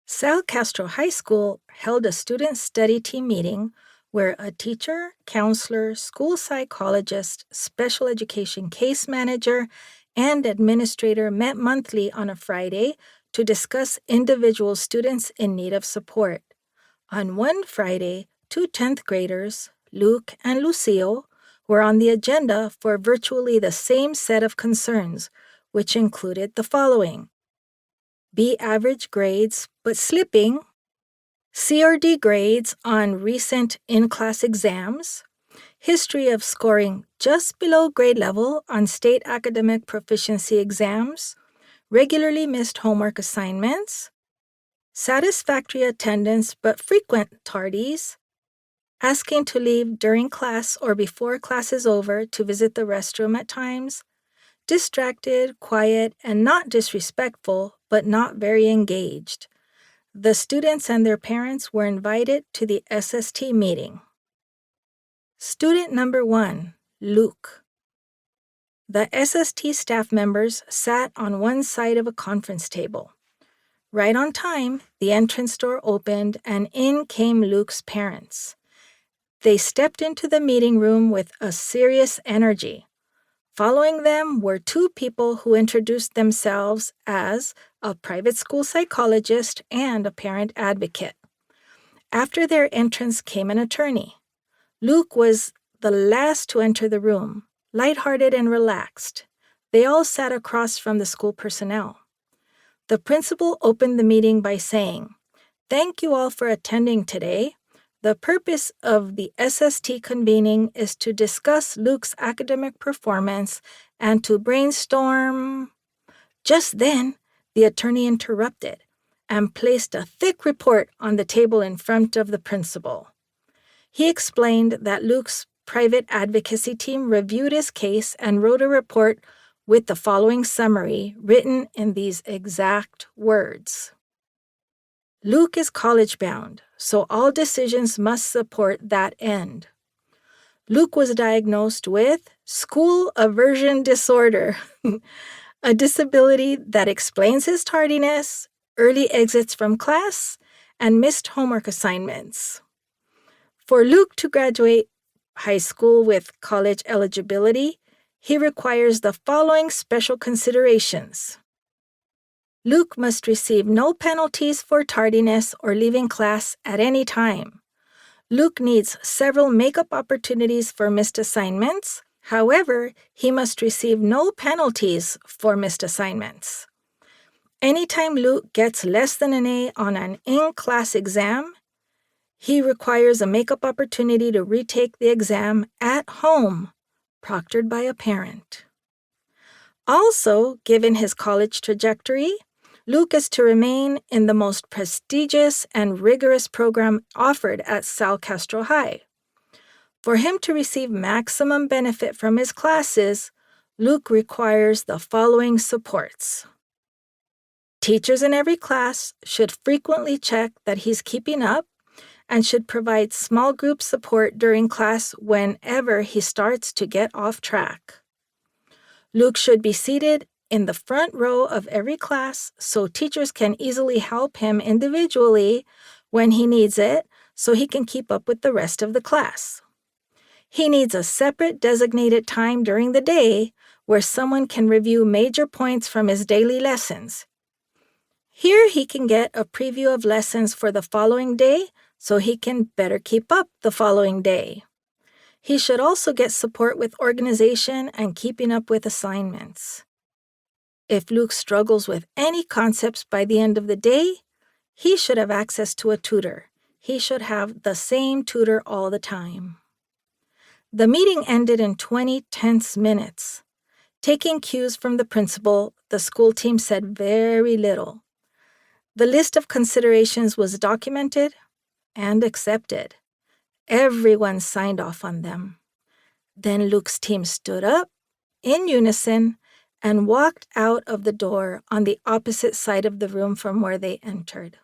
Salle High School held a student study team meeting where a teacher, counselor, school psychologist, special education case manager, and administrator met monthly on a Friday to discuss individual students in need of support. On one Friday, two 10th graders, Luke and Lucio, were on the agenda for virtually the same set of concerns, which included the following: B average grades but slipping, C or D grades on recent in-class exams, history of scoring just below grade level on state academic proficiency exams, regularly missed homework assignments, satisfactory attendance but frequent tardies, asking to leave during class or before class is over to visit the restroom at times, distracted, quiet, and not disrespectful, but not very engaged. The students and their parents were invited to the SST meeting. Student number 1, Luke. The SST staff members sat on one side of a conference table. Right on time, the entrance door opened and in came Luke's parents. They stepped into the meeting room with a serious energy. Following them were two people who introduced themselves as a private school psychologist and a parent advocate. After their entrance came an attorney. Luke was the last to enter the room, lighthearted and relaxed. They all sat across from the school personnel. The principal opened the meeting by saying, "Thank you all for attending today. The purpose of the SST convening is to discuss Luke's academic performance and to brainstorm." Just then, the attorney interrupted and placed a thick report on the table in front of the principal. He explained that Luke's private advocacy team reviewed his case and wrote a report with the following summary written in these exact words. Luke is college-bound, so all decisions must support that end. Luke was diagnosed with school aversion disorder, a disability that explains his tardiness, early exits from class, and missed homework assignments. For Luke to graduate high school with college eligibility, he requires the following special considerations. Luke must receive no penalties for tardiness or leaving class at any time. Luke needs several make-up opportunities for missed assignments. However, he must receive no penalties for missed assignments. Anytime Luke gets less than an A on an in-class exam, he requires a make-up opportunity to retake the exam at home, proctored by a parent. Also, given his college trajectory, Luke is to remain in the most prestigious and rigorous program offered at Salle High. For him to receive maximum benefit from his classes, Luke requires the following supports. Teachers in every class should frequently check that he's keeping up and should provide small group support during class whenever he starts to get off track. Luke should be seated in the front row of every class so teachers can easily help him individually when he needs it so he can keep up with the rest of the class. He needs a separate designated time during the day where someone can review major points from his daily lessons. Here he can get a preview of lessons for the following day so he can better keep up the following day. He should also get support with organization and keeping up with assignments. If Luke struggles with any concepts by the end of the day, he should have access to a tutor. He should have the same tutor all the time. The meeting ended in 20 tense minutes. Taking cues from the principal, the school team said very little. The list of considerations was documented and accepted. Everyone signed off on them. Then Luke's team stood up, in unison, and walked out of the door on the opposite side of the room from where they entered.